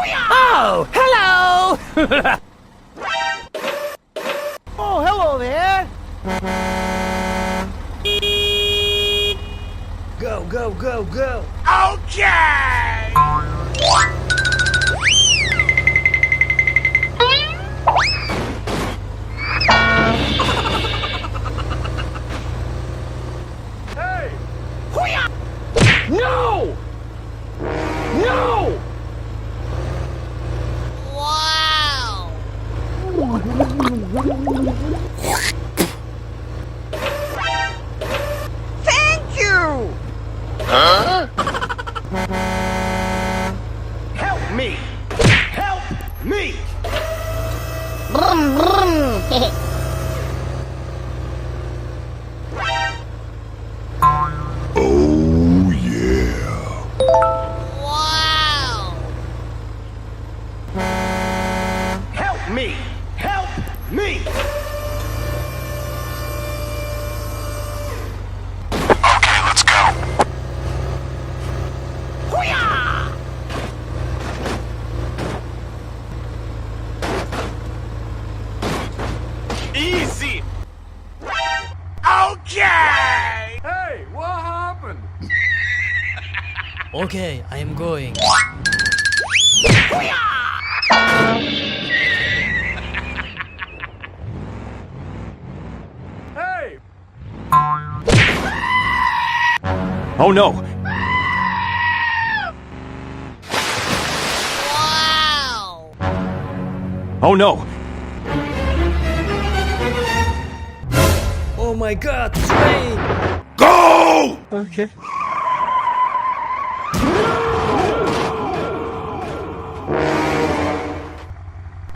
Oh, hello! Oh, hello there! Go, go, go, go! Okay! Hey! No! No! Wow! Thank you! Huh? Help me! Help me! Brum, brum. Oh yeah. Wow! Help me! Help me! Okay, let's go. Easy! Okay! Hey, what happened? Okay, I am going. Hey! Oh no! Wow! Oh no! Oh my god, train! Go! Okay.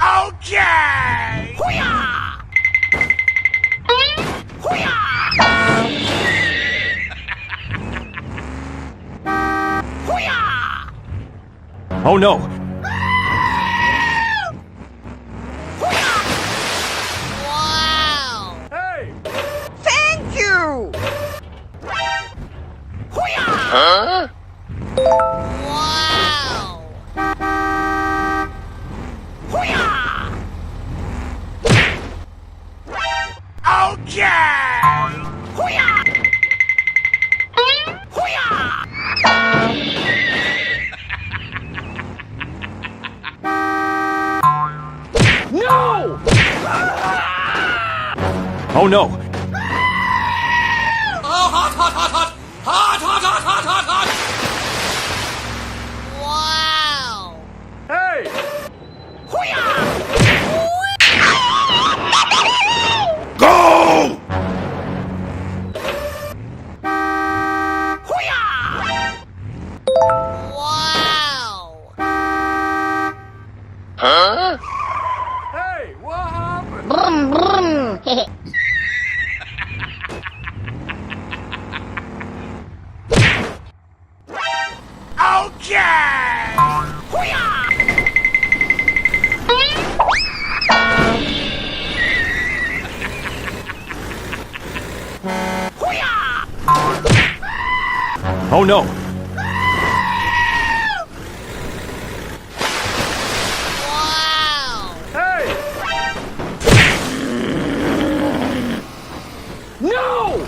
Okay! Oh no! Wow! Hey! Thank you! Huh? Wow! Okay! No! Oh no! Wow! Hey! Go! Wow! Huh? Hey, what happened? Brum, brum. Okay! Oh no! Wow! Hey! No!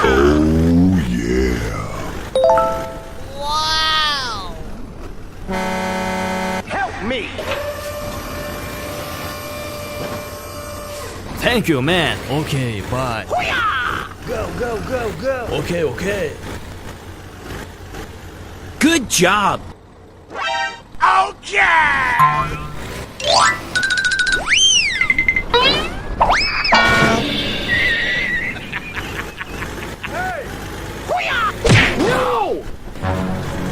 Oh yeah. Wow! Help me! Thank you, man. Okay, bye. Go, go, go, go! Okay, okay. Good job. Okay! Hey! No!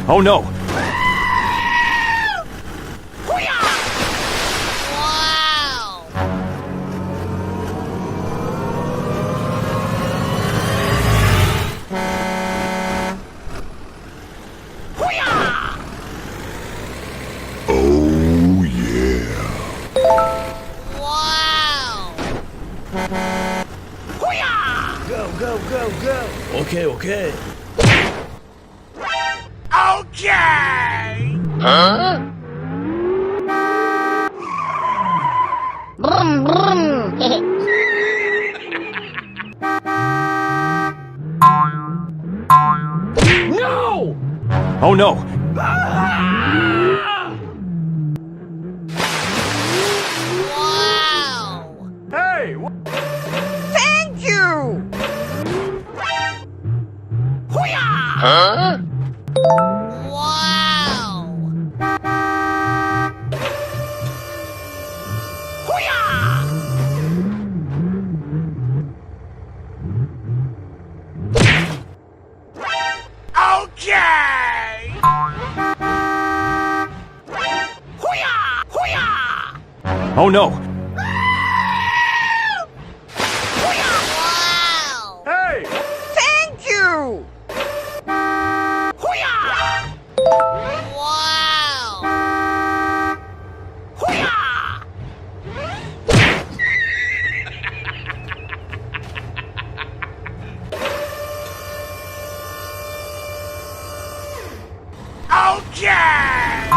Oh no! Wow! Okay, okay. Okay! Brum, brum. No! Oh no! Wow. Hey! Thank you. Huh? Wow. Okay! Oh no! Wow. Hey! Thank you. Wow. Okay!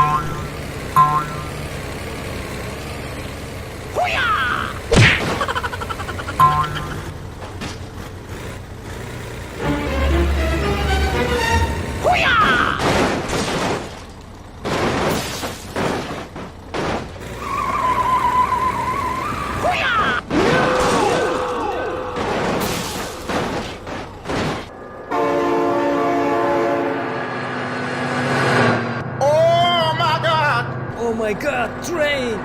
Oh my god, train!